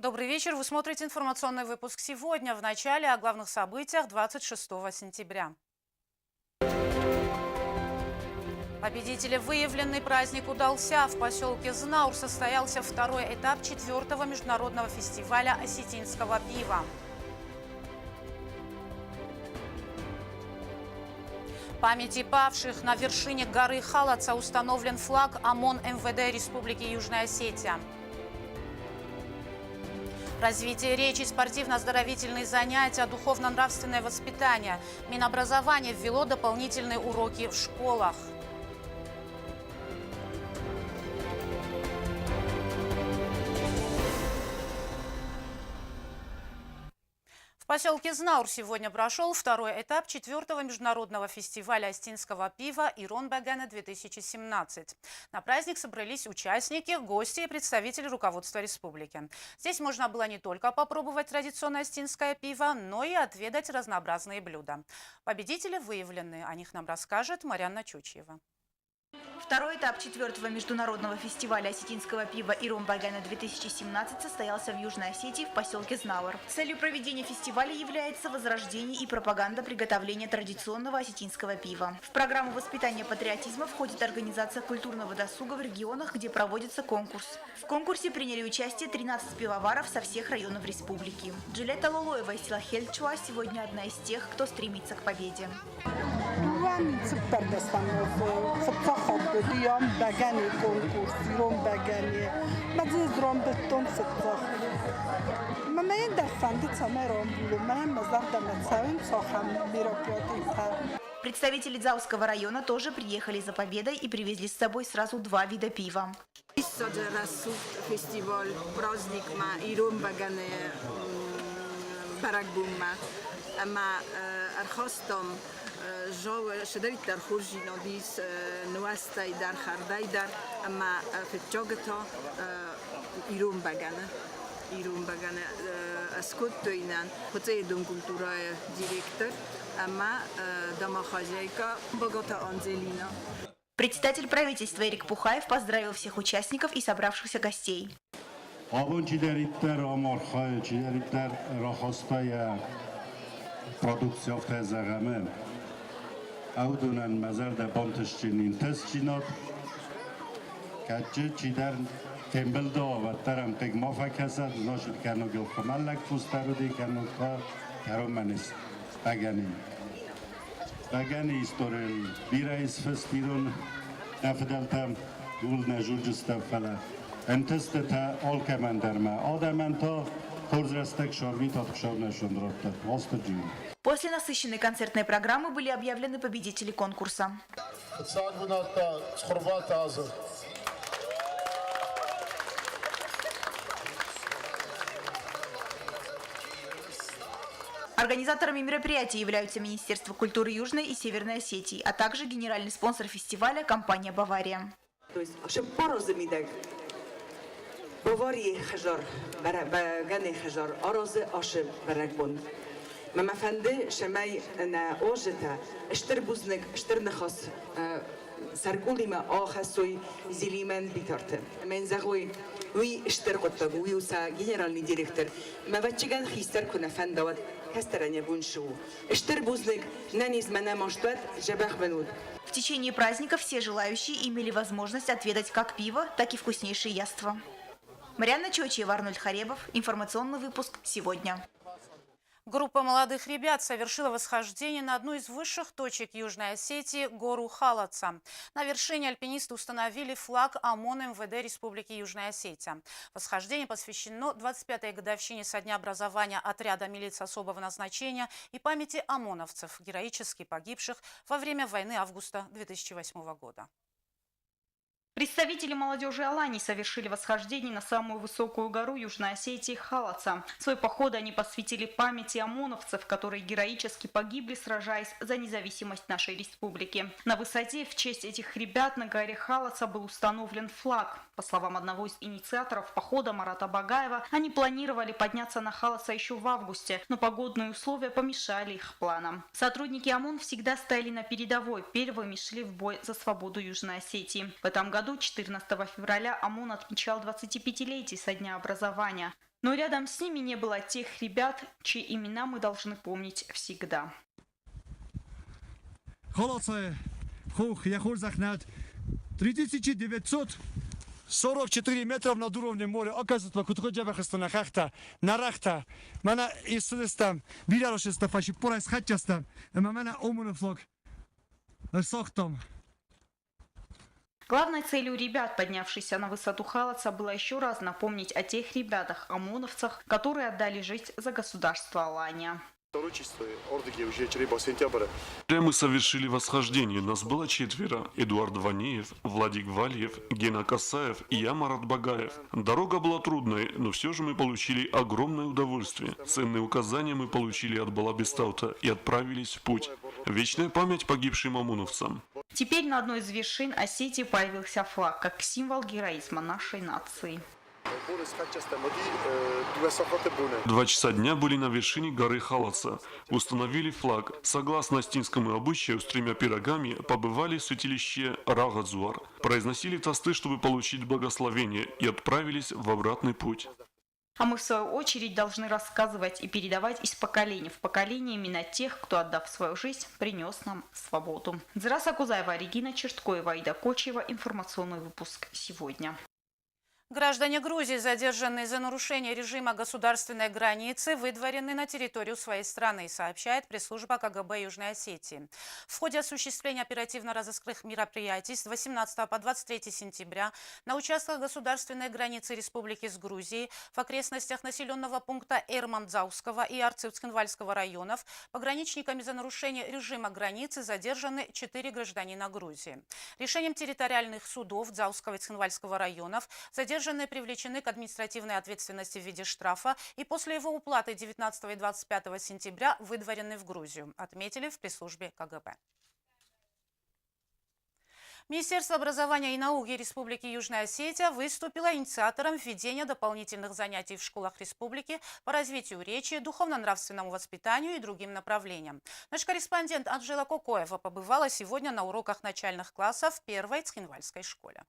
Добрый вечер. Вы смотрите информационный выпуск сегодня. В начале о главных событиях 26 сентября. Победители выявлены, праздник удался. В поселке Знаур состоялся второй этап 4-го международного фестиваля осетинского пива. Памяти павших на вершине горы Халаца установлен флаг ОМОН МВД Республики Южная Осетия. Развитие речи, спортивно-оздоровительные занятия, духовно-нравственное воспитание. Минобразование ввело дополнительные уроки в школах. В поселке Знаур сегодня прошел второй этап 4-го международного фестиваля осетинского пива «Ирон Баганы-2017». На праздник собрались участники, гости и представители руководства республики. Здесь можно было не только попробовать традиционное осетинское пиво, но и отведать разнообразные блюда. Победители выявлены, о них нам расскажет Марьяна Чучева. Второй этап 4-го международного фестиваля осетинского пива «Ирон Баганы-2017» состоялся в Южной Осетии в поселке Знаур. Целью проведения фестиваля является возрождение и пропаганда приготовления традиционного осетинского пива. В программу воспитания патриотизма входит организация культурного досуга в регионах, где проводится конкурс. В конкурсе приняли участие 13 пивоваров со всех районов республики. Джилета Лолоева из села Хельчуа сегодня одна из тех, кто стремится к победе. Diam bagani konkurs, Iron bagani. Madzi drom beton fitah. Mama yenda fandi tsamerom bulu. Mama mazda matsavim soham бюрократика. Представители Дзауского района тоже приехали за победой и привезли с собой сразу 2 вида пива. Фестиваль, праздник ма Ирон Баганы баракбумма. Ама архостом جو شدريت در خورجی نادیس نوستای در خردای در اما فتجاگتا ایرون بگنه اسکوت توینن خطه دون کلتورای دیرکتر اما دماخاجایکا بگاتا آنزلینا. Председатель правительства Эрик Пухаев поздравил всех участников и собравшихся гостей. Audunăn mazar da bontășcin intestinat, că ci dar Campbell do taram pek mofa kasad noșit canu gel khamallak fustarudi canu ka karomanis bagani istorel birais festiron afdaltam gulna jurjista fala entesteta olkamandarma adamanta korzrastak shorvit atkhshavna shundrotta vostajin. После насыщенной концертной программы были объявлены победители конкурса. Организаторами мероприятия являются Министерство культуры Южной и Северной Осетии, а также генеральный спонсор фестиваля – компания «Бавария». Мама фанды шамай на ожета штырбузник штырнахас саргулима ахасой зилимен битарты. Мен загой уи штырготтаг уи уса генеральный директор. Мавачиган хистар куна фандават хастеране буншу. Штырбузник наниз мана маштат жабах бенуд. В течение праздника все желающие имели возможность отведать как пиво, так и вкуснейшие яства. Марьяна Чучева, Арнольд Харебов. Информационный выпуск сегодня. Группа молодых ребят совершила восхождение на одну из высших точек Южной Осетии – гору Халаца. На вершине альпинисты установили флаг ОМОН МВД Республики Южная Осетия. Восхождение посвящено 25-й годовщине со дня образования отряда милиции особого назначения и памяти ОМОНовцев, героически погибших во время войны августа 2008 года. Представители молодежи Алании совершили восхождение на самую высокую гору Южной Осетии Халаца. Свой поход они посвятили памяти ОМОНовцев, которые героически погибли, сражаясь за независимость нашей республики. На высоте в честь этих ребят на горе Халаца был установлен флаг. По словам одного из инициаторов похода Марата Багаева, они планировали подняться на Халаца еще в августе, но погодные условия помешали их планам. Сотрудники ОМОН всегда стояли на передовой, первыми шли в бой за свободу Южной Осетии. В этом году 14 февраля ОМОН отмечал 25-летие со дня образования. Но рядом с ними не было тех ребят, чьи имена мы должны помнить всегда. Халаца, хух, я хур захнат. 3944 метров над уровнем моря. Оказывается, кутходжава хастана хахта, нарахта. Мана исудестам, вилярошеста фаши, порайс хатчастам. Мана омунофлог. Сохтом. Главной целью ребят, поднявшихся на высоту Халаца, было еще раз напомнить о тех ребятах, ОМОНовцах, которые отдали жизнь за государство Алания. Мы совершили восхождение. Нас было 4. Эдуард Ванеев, Владик Вальев, Гена Касаев и я, Марат Багаев. Дорога была трудной, но все же мы получили огромное удовольствие. Ценные указания мы получили от Балабистаута и отправились в путь. Вечная память погибшим омоновцам. Теперь на одной из вершин Осетии появился флаг, как символ героизма нашей нации. 2 часа дня были на вершине горы Халаца. Установили флаг. Согласно астинскому обычаю, с 3 пирогами побывали в святилище Рагадзуар. Произносили тосты, чтобы получить благословение, и отправились в обратный путь. А мы, в свою очередь, должны рассказывать и передавать из поколения в поколение имена тех, кто, отдав свою жизнь, принес нам свободу. Дзраса Кузаева, Регина Черткоева, Аида Кочева. Информационный выпуск сегодня. Граждане Грузии, задержанные за нарушение режима государственной границы, выдворены на территорию своей страны, сообщает пресс-служба КГБ Южной Осетии. В ходе осуществления оперативно-розыскных мероприятий с 18 по 23 сентября на участках государственной границы Республики с Грузией в окрестностях населенного пункта Эрмандзауского и Арциб-Цхинвальского районов пограничниками за нарушение режима границы задержаны 4 гражданина Грузии. Решением территориальных судов Дзауского и Цхинвальского районов задержанные привлечены к административной ответственности в виде штрафа и после его уплаты 19 и 25 сентября выдворены в Грузию, отметили в пресс-службе КГБ. Министерство образования и науки Республики Южная Осетия выступило инициатором введения дополнительных занятий в школах республики по развитию речи, духовно-нравственному воспитанию и другим направлениям. Наш корреспондент Анжела Кокоева побывала сегодня на уроках начальных классов в первой Цхинвальской школе.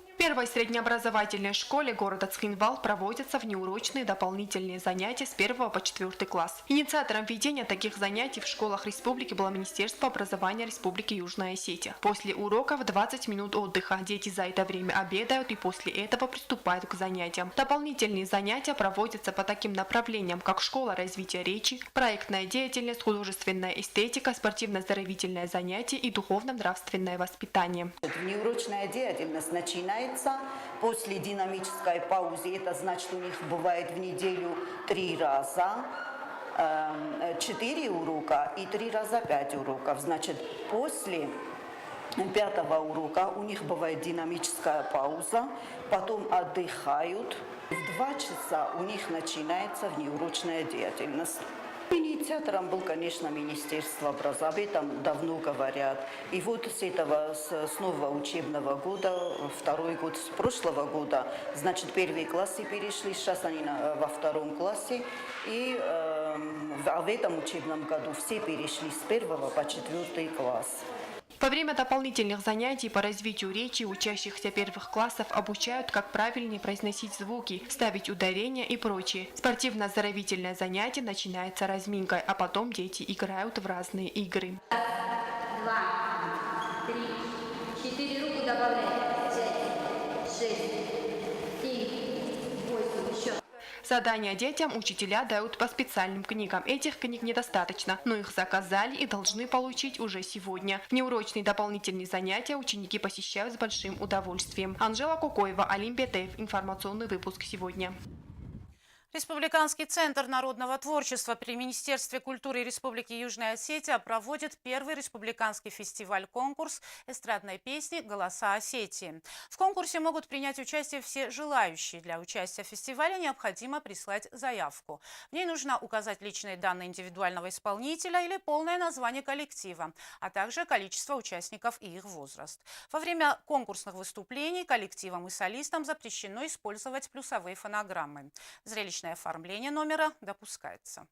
В первой среднеобразовательной школе города Цхинвал проводятся внеурочные дополнительные занятия с 1 по 4 класс. Инициатором введения таких занятий в школах республики было Министерство образования Республики Южная Осетия. После уроков 20 минут отдыха. Дети за это время обедают и после этого приступают к занятиям. Дополнительные занятия проводятся по таким направлениям, как школа развития речи, проектная деятельность, художественная эстетика, спортивно-оздоровительное занятие и духовно-нравственное воспитание. Внеурочная деятельность начинается после динамической паузы. Это значит, у них бывает в неделю 3 раза 4 урока и 3 раза 5 уроков. Значит, после 5-го урока у них бывает динамическая пауза, потом отдыхают. В 2 часа у них начинается внеурочная деятельность. Инициатором был, конечно, Министерство образования, об этом давно говорят. И вот с нового учебного года, 2-й год с прошлого года, значит, 1 классы перешли, сейчас они во 2 классе. И в этом учебном году все перешли с 1 по 4 класс. Во время дополнительных занятий по развитию речи учащихся первых классов обучают, как правильнее произносить звуки, ставить ударения и прочее. Спортивно-оздоровительное занятие начинается разминкой, а потом дети играют в разные игры. 2, 3, 4 руку добавляем, 5, 6, 7, 8, еще. Задания детям учителя дают по специальным книгам. Этих книг недостаточно, но их заказали и должны получить уже сегодня. Внеурочные дополнительные занятия ученики посещают с большим удовольствием. Анжела Кокоева, Алим Бетеев. Информационный выпуск сегодня. Республиканский центр народного творчества при Министерстве культуры Республики Южная Осетия проводит первый республиканский фестиваль-конкурс эстрадной песни «Голоса Осетии». В конкурсе могут принять участие все желающие. Для участия в фестивале необходимо прислать заявку. В ней нужно указать личные данные индивидуального исполнителя или полное название коллектива, а также количество участников и их возраст. Во время конкурсных выступлений коллективам и солистам запрещено использовать плюсовые фонограммы. Зрелищное оформление номера допускается.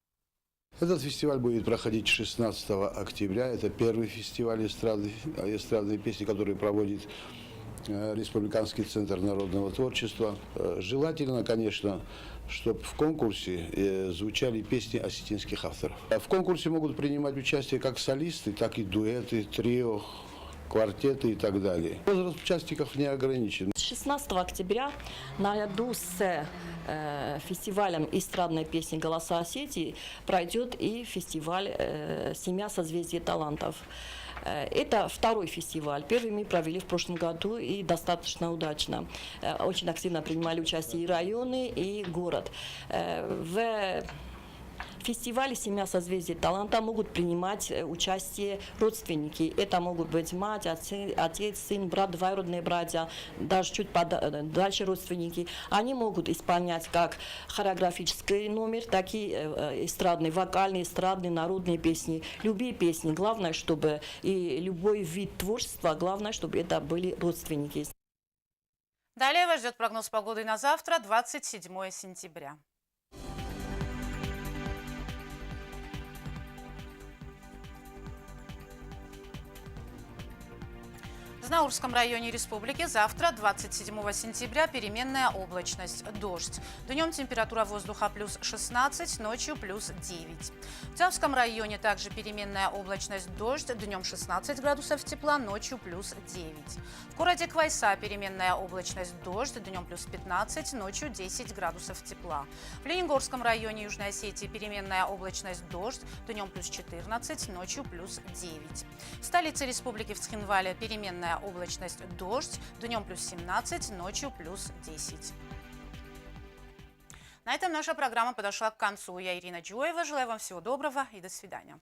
Этот фестиваль будет проходить 16 октября. Это первый фестиваль эстрадной песни, который проводит Республиканский центр народного творчества. Желательно, конечно, чтобы в конкурсе звучали песни осетинских авторов. В конкурсе могут принимать участие как солисты, так и дуэты, трио, квартеты и так далее. Возраст участников не ограничен. 16 октября наряду с фестивалем эстрадной песни «Голоса Осетии» пройдет и фестиваль «Семья созвездия талантов». Это второй фестиваль. Первый мы провели в прошлом году и достаточно удачно. Очень активно принимали участие и районы, и город. В фестивале «Семья созвездия таланта» могут принимать участие родственники. Это могут быть мать, отец, сын, брат, двоюродные братья, даже чуть дальше родственники. Они могут исполнять как хореографический номер, так и эстрадные, вокальные, эстрадные, народные песни. Любые песни. Главное, чтобы и любой вид творчества, главное, чтобы это были родственники. Далее вас ждет прогноз погоды на завтра, 27 сентября. В Знаурском районе республики завтра, 27 сентября, переменная облачность, дождь. Днем температура воздуха плюс 16, ночью плюс 9. В Тявском районе также переменная облачность, дождь. Днем 16 градусов тепла, ночью плюс 9. В городе Квайса переменная облачность, дождь. Днем плюс 15, ночью 10 градусов тепла. В Ленингорском районе Южной Осетии переменная облачность, дождь. Днем плюс 14, ночью плюс 9. В столице республики в Цхинвале переменная облачность, дождь, днем плюс 17, ночью плюс 10. На этом наша программа подошла к концу. Я Ирина Джуева. Желаю вам всего доброго и до свидания.